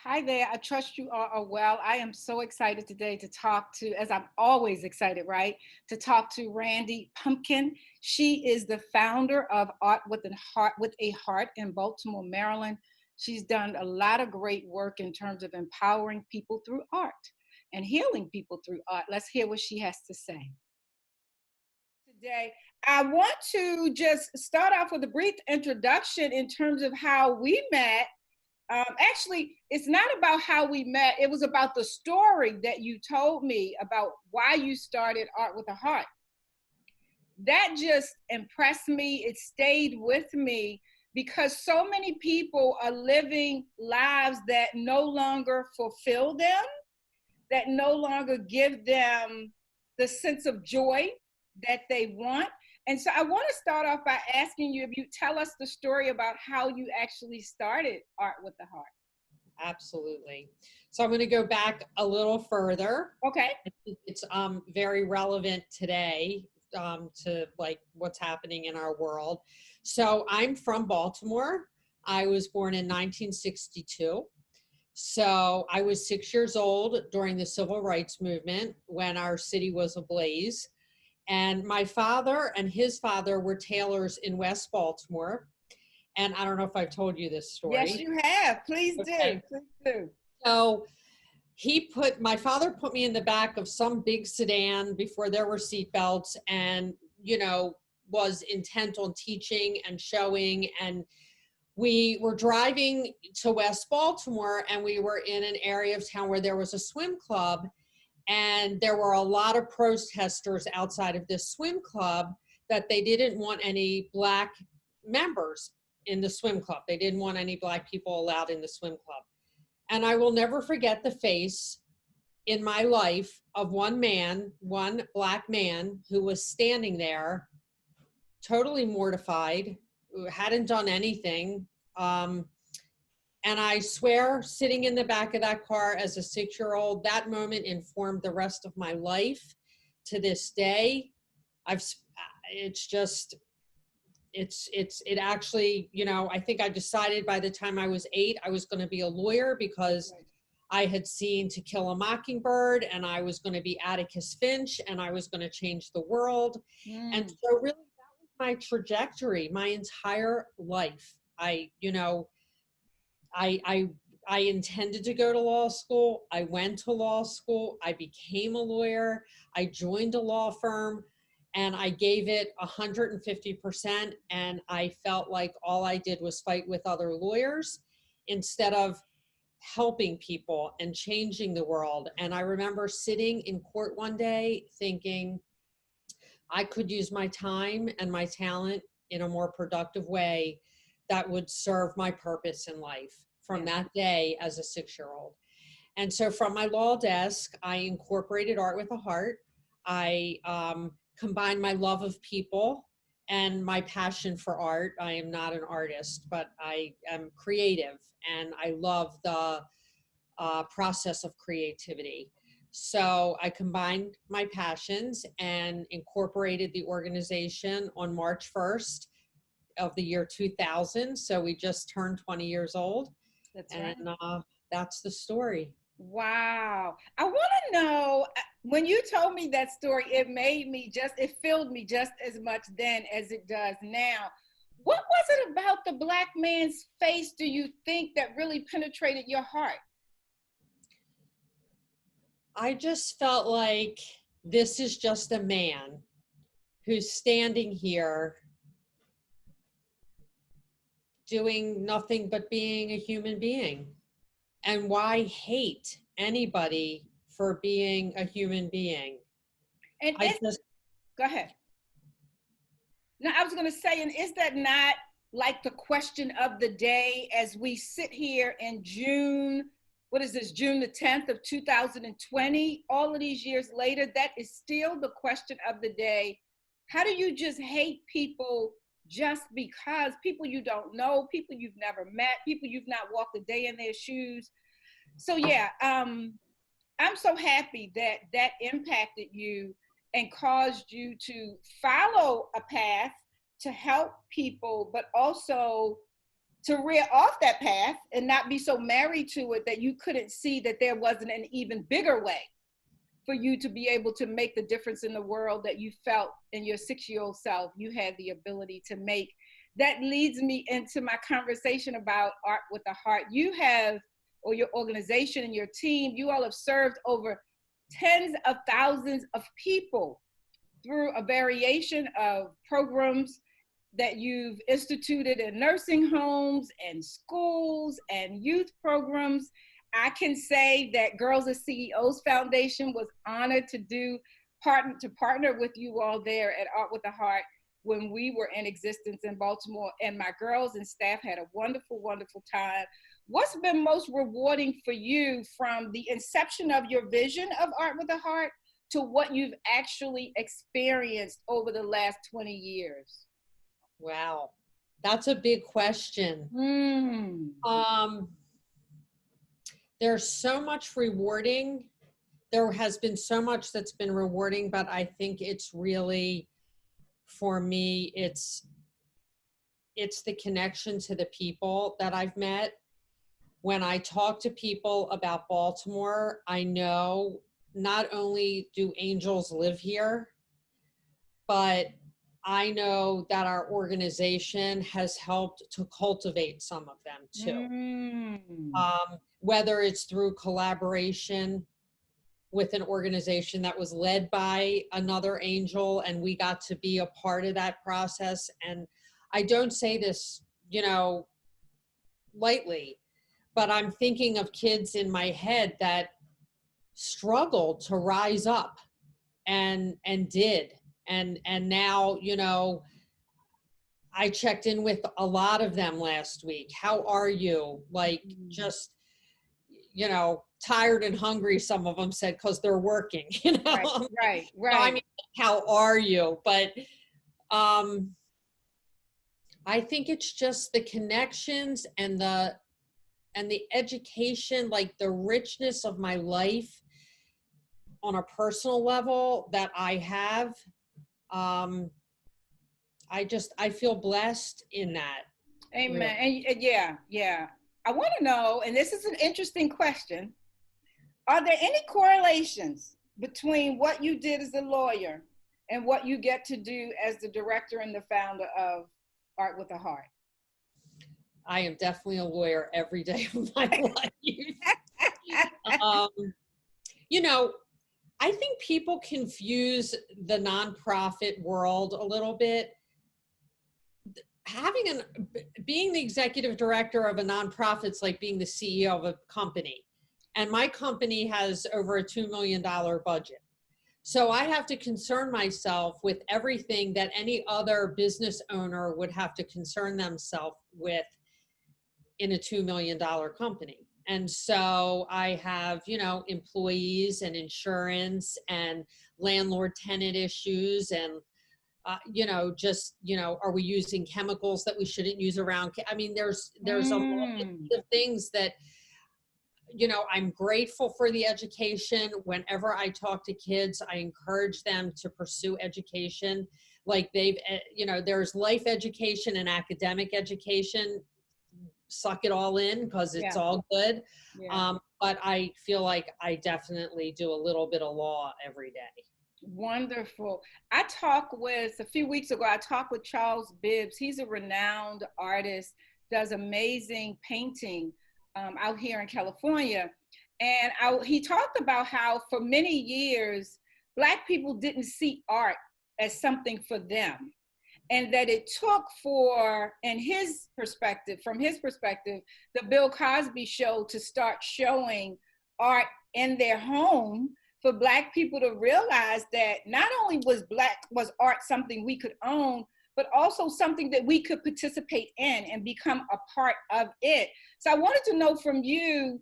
Hi there. I trust you all are well. I am so excited today to talk to, as I'm always excited, right? To talk to Randi Pumpkin. She is the founder of Art with a Heart in Baltimore, Maryland. She's done a lot of great work in terms of empowering people through art and healing people through art. Let's hear what she has to say. Today, I want to just start off with a brief introduction in terms of how we met. Actually, it's not about how we met. It was about the story that you told me about why you started Art with a Heart. That just impressed me. It stayed with me because so many people are living lives that no longer fulfill them, that no longer give them the sense of joy that they want. And so I want to start off by asking you if you tell us the story about how you actually started Art with the Heart. Absolutely. So I'm going to go back a little further. Okay. It's very relevant today to like what's happening in our world. So I'm from Baltimore. I was born in 1962. So I was 6 years old during the civil rights movement when our city was ablaze. And my father and his father were tailors in West Baltimore. And I don't know if I've told you this Yes, story. you have. Please do. Okay. Please do. So my father put me in the back of some big sedan before there were seat belts and, was intent on teaching and showing. And we were driving to West Baltimore and we were in an area of town where there was a swim club. And there were a lot of protesters outside of this swim club that they didn't want any Black members in the swim club. They didn't want any Black people allowed in the swim club. And I will never forget the face in my life of one Black man who was standing there totally mortified, who hadn't done anything. And I swear, sitting in the back of that car as a 6-year-old, that moment informed the rest of my life to this day. I've, it's just, it actually, I think I decided by the time I was 8, I was going to be a lawyer because I had seen To Kill a Mockingbird and I was going to be Atticus Finch and I was going to change the world. And so really that was my trajectory, my entire life. I I intended to go to law school. I went to law school. I became a lawyer. I joined a law firm and I gave it 150%. And I felt like all I did was fight with other lawyers instead of helping people and changing the world. And I remember sitting in court one day thinking I could use my time and my talent in a more productive way that would serve my purpose in life from that day as a 6-year-old. And so from my law desk, I incorporated Art with a Heart. I combined my love of people and my passion for art. I am not an artist, but I am creative and I love the process of creativity. So I combined my passions and incorporated the organization on March 1st of the year 2000. So we just turned 20 years old. That's and right. That's the story. Wow. I want to know when you told me that story, it filled me just as much then as it does now. What was it about the Black man's face, do you think, that really penetrated your heart? I just felt like this is just a man who's standing here doing nothing but being a human being. And why hate anybody for being a human being? And I just, go ahead. Now, I was going to say, and is that not like the question of the day as we sit here in June? What is this, June the 10th of 2020? All of these years later, that is still the question of the day. How do you just hate people just because? People you don't know, people you've never met, people you've not walked a day in their shoes. So yeah, I'm so happy that that impacted you and caused you to follow a path to help people, but also to rear off that path and not be so married to it that you couldn't see that there wasn't an even bigger way for you to be able to make the difference in the world that you felt in your 6-year-old self you had the ability to make. That leads me into my conversation about Art with a Heart. You have, or your organization and your team, you all have served over tens of thousands of people through a variation of programs that you've instituted in nursing homes and schools and youth programs. I can say that Girls as CEOs Foundation was honored to partner with you all there at Art with a Heart when we were in existence in Baltimore, and my girls and staff had a wonderful, wonderful time. What's been most rewarding for you from the inception of your vision of Art with a Heart to what you've actually experienced over the last 20 years? Wow, that's a big question. There's so much rewarding. There has been so much that's been rewarding, but I think it's really, for me, it's the connection to the people that I've met. When I talk to people about Baltimore, I know not only do angels live here, but I know that our organization has helped to cultivate some of them too. Whether it's through collaboration with an organization that was led by another angel and we got to be a part of that process. And I don't say this, lightly, but I'm thinking of kids in my head that struggled to rise up and did. And now, I checked in with a lot of them last week. How are you? Like, just, tired and hungry, some of them said, because they're working, Right. So, I mean, how are you? But I think it's just the connections and the education, like the richness of my life on a personal level that I have. I feel blessed in that. Amen. Really. And yeah. I want to know, and this is an interesting question, are there any correlations between what you did as a lawyer and what you get to do as the director and the founder of Art with a Heart? I am definitely a lawyer every day of my life. I think people confuse the nonprofit world a little bit. Being the executive director of a nonprofit is like being the CEO of a company. And my company has over a $2 million budget. So I have to concern myself with everything that any other business owner would have to concern themselves with in a $2 million company. And so I have, employees and insurance and landlord tenant issues and, are we using chemicals that we shouldn't use around? I mean, there's a multitude of things that, I'm grateful for the education. Whenever I talk to kids, I encourage them to pursue education. Like there's life education and academic education. Suck it all in because it's all good. Yeah. But I feel like I definitely do a little bit of law every day. Wonderful. A few weeks ago, I talked with Charles Bibbs. He's a renowned artist, does amazing painting out here in California. And he talked about how for many years, Black people didn't see art as something for them. And that it took from his perspective, the Bill Cosby show to start showing art in their home for Black people to realize that not only was art something we could own, but also something that we could participate in and become a part of it. So I wanted to know from you,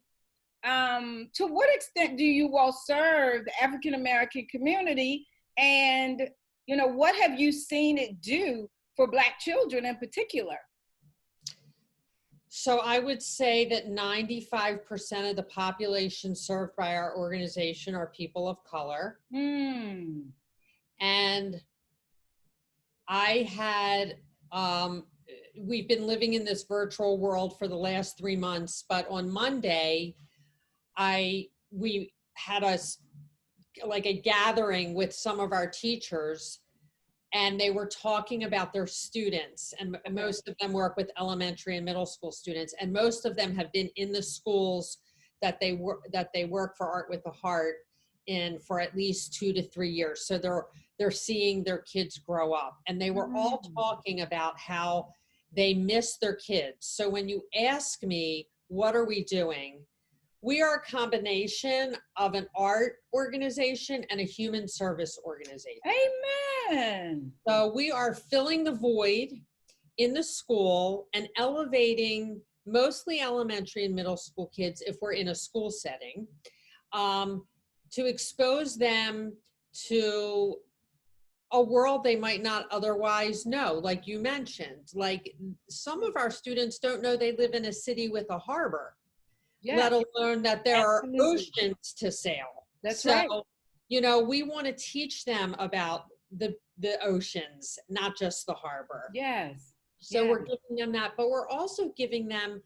to what extent do you all serve the African American community, and what have you seen it do for Black children in particular? So I would say that 95% of the population served by our organization are people of color. And I had, we've been living in this virtual world for the last 3 months, but on Monday, we had like a gathering with some of our teachers, and they were talking about their students, and most of them work with elementary and middle school students, and most of them have been in the schools that they work for Art with a Heart in for at least 2 to 3 years. So they're seeing their kids grow up, and they were all talking about how they miss their kids. So when you ask me, what are we doing? We are a combination of an art organization and a human service organization. Amen. So we are filling the void in the school and elevating mostly elementary and middle school kids, if we're in a school setting, to expose them to a world they might not otherwise know. Like you mentioned, like some of our students don't know they live in a city with a harbor. Yeah. Let alone that there Absolutely. are oceans to sail. That's so, right. You know, we want to teach them about the oceans, not just the harbor. Yes. So Yeah. we're giving them that, but we're also giving them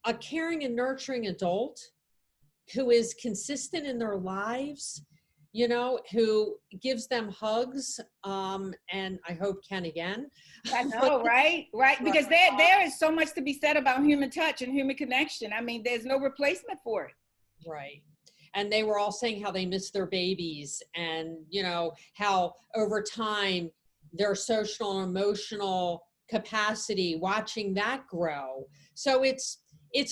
a caring and nurturing adult who is consistent in their lives, you know, who gives them hugs, and I hope can again. I know, right? Right. Because there is so much to be said about human touch and human connection. I mean, there's no replacement for it. Right. And they were all saying how they miss their babies, and, you know, how over time their social and emotional capacity, watching that grow. So it's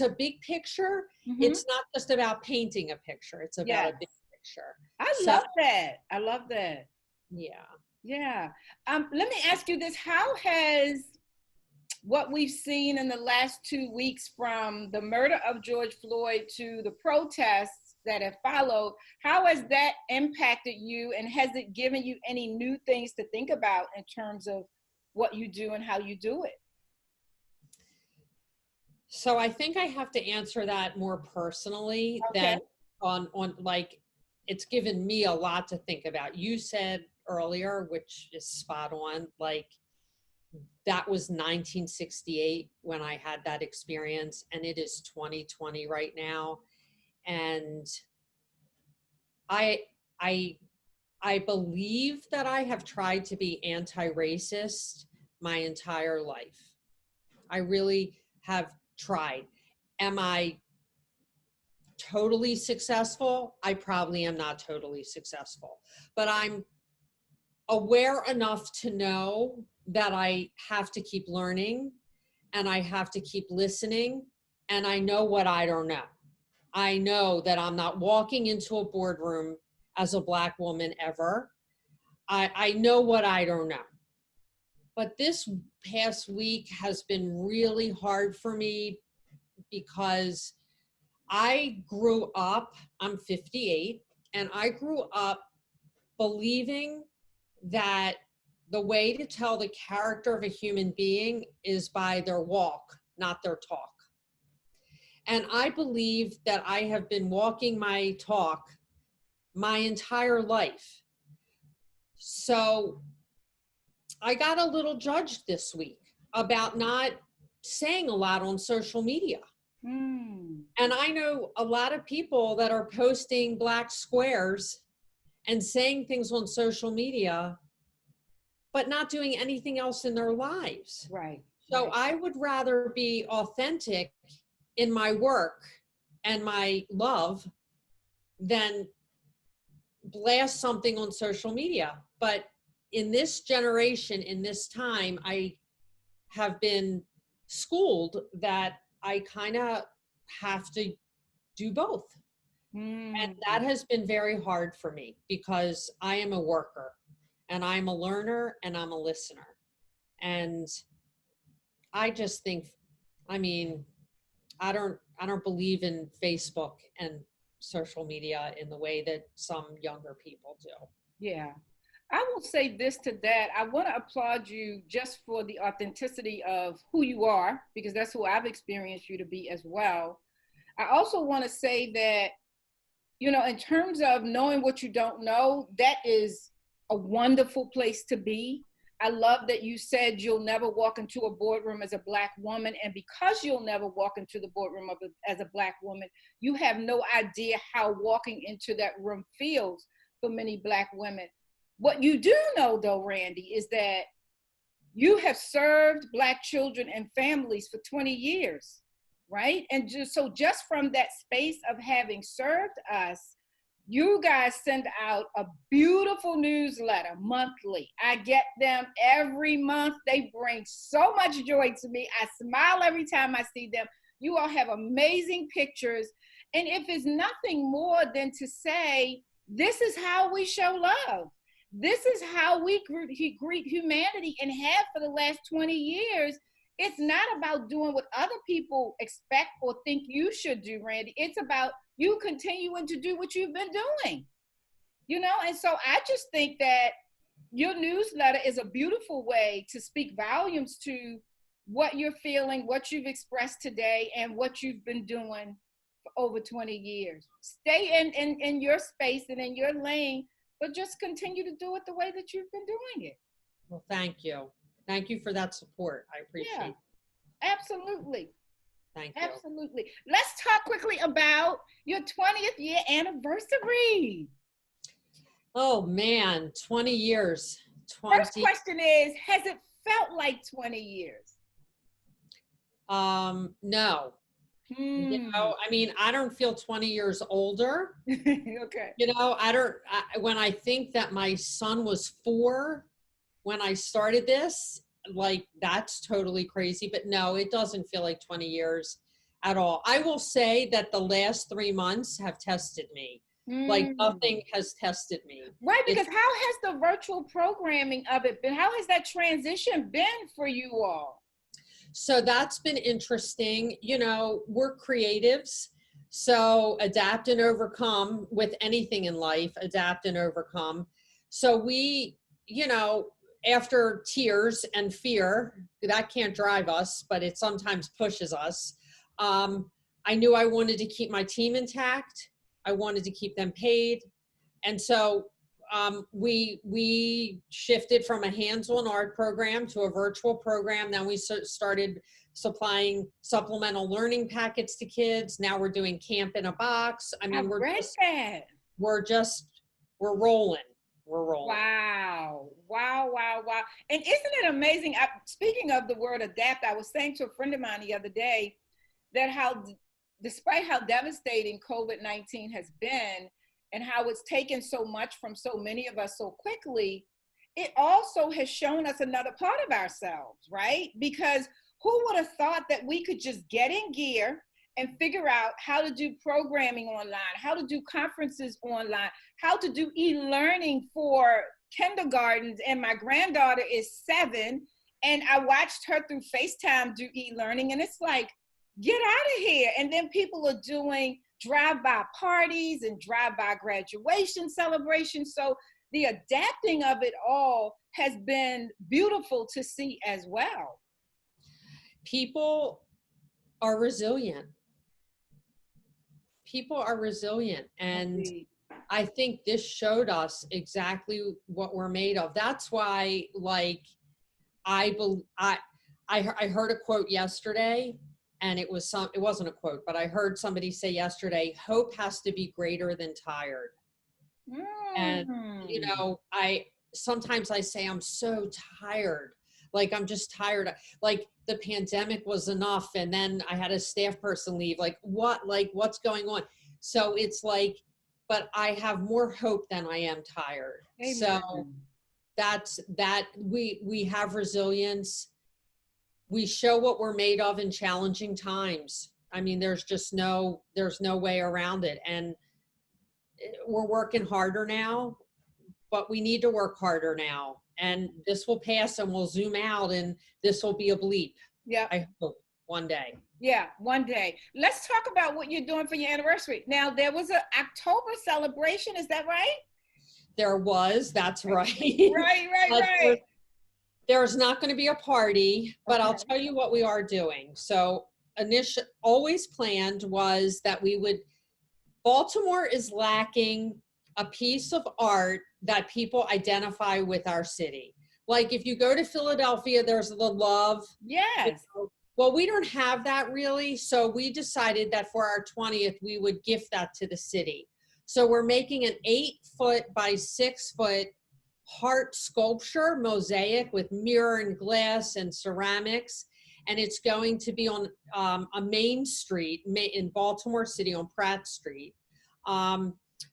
a big picture. Mm-hmm. It's not just about painting a picture. It's about a big picture. I love that. I love that. Yeah. Yeah. Let me ask you this. How has what we've seen in the last 2 weeks, from the murder of George Floyd to the protests that have followed, how has that impacted you, and has it given you any new things to think about in terms of what you do and how you do it? So I think I have to answer that more personally than on like, it's given me a lot to think about. You said earlier, which is spot on, like that was 1968 when I had that experience, and it is 2020 right now. And I I I believe that I have tried to be anti-racist my entire life. I really have tried. Am I totally successful? I probably am not totally successful, but I'm aware enough to know that I have to keep learning, and I have to keep listening, and I know what I don't know. I know that I'm not walking into a boardroom as a Black woman ever. I know what I don't know. But this past week has been really hard for me because I grew up, I'm 58, and I grew up believing that the way to tell the character of a human being is by their walk, not their talk. And I believe that I have been walking my talk my entire life. So I got a little judged this week about not saying a lot on social media. And I know a lot of people that are posting Black squares and saying things on social media, but not doing anything else in their lives. Right. So right. I would rather be authentic in my work and my love than blast something on social media. But in this generation, in this time, I have been schooled that I kind of have to do both. And that has been very hard for me because I am a worker, and I'm a learner, and I'm a listener. And I just think, I mean, I don't believe in Facebook and social media in the way that some younger people do. Yeah. I will say this to that. I want to applaud you just for the authenticity of who you are, because that's who I've experienced you to be as well. I also want to say that, you know, in terms of knowing what you don't know, that is a wonderful place to be. I love that you said you'll never walk into a boardroom as a Black woman. And because you'll never walk into the boardroom as a Black woman, you have no idea how walking into that room feels for many Black women. What you do know, though, Randi, is that you have served Black children and families for 20 years, right? And just from that space of having served us, you guys send out a beautiful newsletter monthly. I get them every month. They bring so much joy to me. I smile every time I see them. You all have amazing pictures. And if it's nothing more than to say, this is how we show love. This is how we greet humanity and have for the last 20 years. It's not about doing what other people expect or think you should do, Randi. It's about you continuing to do what you've been doing, you know? And so I just think that your newsletter is a beautiful way to speak volumes to what you're feeling, what you've expressed today, and what you've been doing for over 20 years. Stay in your space and in your lane, but just continue to do it the way that you've been doing it. Well, thank you. Thank you for that support. I appreciate it. Absolutely. Thank you. Absolutely. Let's talk quickly about your 20th year anniversary. Oh man, 20 years. First question is, has it felt like 20 years? No. You know, I mean, I don't feel 20 years older. Okay. You know, when I think that my son was 4 when I started this, like, that's totally crazy. But no, it doesn't feel like 20 years at all. I will say that the last 3 months have tested me. Like nothing has tested me. Right, because how has the virtual programming of it been? How has that transition been for you all? So that's been interesting. You know, we're creatives. So adapt and overcome with anything in life, adapt and overcome. So we, you know, after tears and fear, that can't drive us, but it sometimes pushes us. I knew I wanted to keep my team intact. I wanted to keep them paid. And so we shifted from a hands-on art program to a virtual program. Then we started supplying supplemental learning packets to kids. Now we're doing camp in a box. I mean, we're rolling. We're rolling. Wow. Wow, wow, wow. And isn't it amazing? Speaking of the word adapt, I was saying to a friend of mine the other day that despite how devastating COVID-19 has been and how it's taken so much from so many of us so quickly, it also has shown us another part of ourselves, right? Because who would have thought that we could just get in gear and figure out how to do programming online, how to do conferences online, how to do e-learning for kindergartens. And my granddaughter is 7, and I watched her through FaceTime do e-learning, and it's like, get out of here. And then people are doing drive-by parties and drive-by graduation celebrations. So the adapting of it all has been beautiful to see as well. People are resilient. People are resilient. And Indeed. I think this showed us exactly what we're made of. That's why, like, I heard a quote yesterday, and it wasn't a quote, but I heard somebody say yesterday, hope has to be greater than tired. And, you know, sometimes I say, I'm so tired. Like, I'm just tired. Like, the pandemic was enough. And then I had a staff person leave. Like, what's going on? So it's like, but I have more hope than I am tired. Amen. So we have resilience. We show what we're made of in challenging times. I mean, there's no way around it. And we're working harder now, but we need to work harder now. And this will pass and we'll zoom out and this will be a bleep. Yeah. I hope one day. Yeah, one day. Let's talk about what you're doing for your anniversary. Now, there was an October celebration. Is that right? There was. That's right. Right. There's not going to be a party, but okay. I'll tell you what we are doing. So always planned was that Baltimore is lacking a piece of art that people identify with our city. Like if you go to Philadelphia, there's the love. You Yes. know. Well, we don't have that really. So we decided that for our 20th, we would gift that to the city. So we're making an 8 foot by 6 foot heart sculpture mosaic with mirror and glass and ceramics. And it's going to be on a main street in Baltimore City on Pratt Street.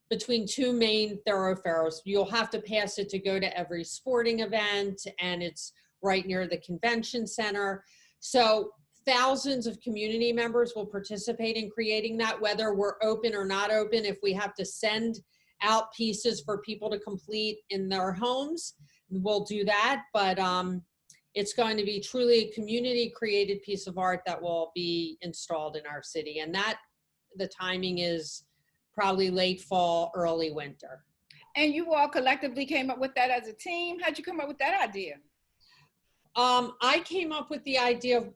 Between two main thoroughfares. You'll have to pass it to go to every sporting event, and it's right near the convention center. So thousands of community members will participate in creating that, whether we're open or not open. If we have to send out pieces for people to complete in their homes, we'll do that. But it's going to be truly a community created piece of art that will be installed in our city. And that the timing is probably late fall, early winter. And you all collectively came up with that as a team. How'd you come up with that idea? I came up with the idea of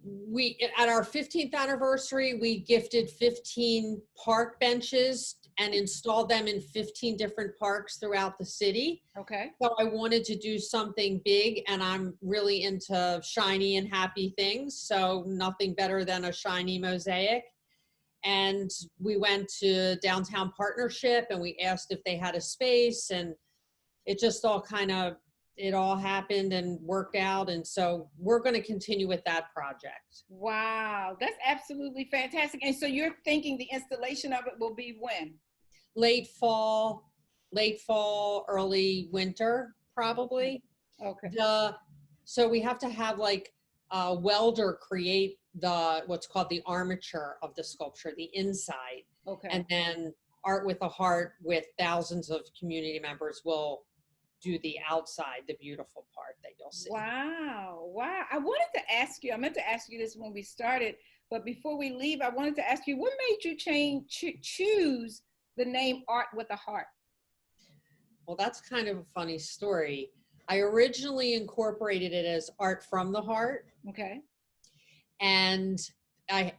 at our 15th anniversary, we gifted 15 park benches and installed them in 15 different parks throughout the city. Okay. So I wanted to do something big, and I'm really into shiny and happy things. So nothing better than a shiny mosaic. And we went to Downtown Partnership and we asked if they had a space, and it just all it all happened and worked out. And so we're going to continue with that project. Wow, that's absolutely fantastic. And so you're thinking the installation of it will be when? Late fall, early winter, probably. Okay. So we have to have like a welder create what's called the armature of the sculpture, the inside. Okay. And then Art with a Heart with thousands of community members will do the outside, the beautiful part that you'll see. Wow. Wow. I wanted to ask you, I meant to ask you this when we started, but before we leave, I wanted to ask you, what made you choose the name Art with a Heart? Well, that's kind of a funny story. I originally incorporated it as Art from the Heart. Okay. And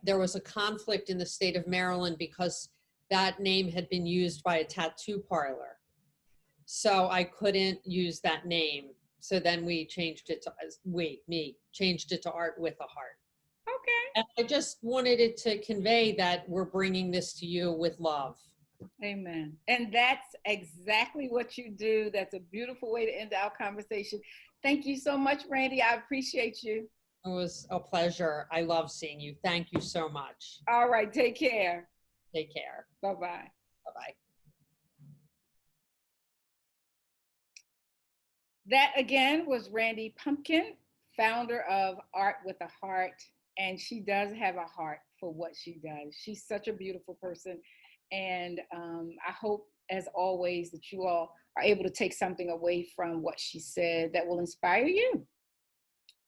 there was a conflict in the state of Maryland because that name had been used by a tattoo parlor. So I couldn't use that name. So then we changed it to, changed it to Art with a Heart. Okay. And I just wanted it to convey that we're bringing this to you with love. Amen. And that's exactly what you do. That's a beautiful way to end our conversation. Thank you so much, Randi. I appreciate you. It was a pleasure. I love seeing you. Thank you so much. All right. Take care. Take care. Bye-bye. Bye-bye. That again was Randi Pupkin, founder of Art with a Heart. And she does have a heart for what she does. She's such a beautiful person. And I hope, as always, that you all are able to take something away from what she said that will inspire you.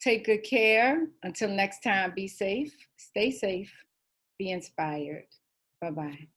Take good care. Until next time, be safe, stay safe, be inspired. Bye-bye.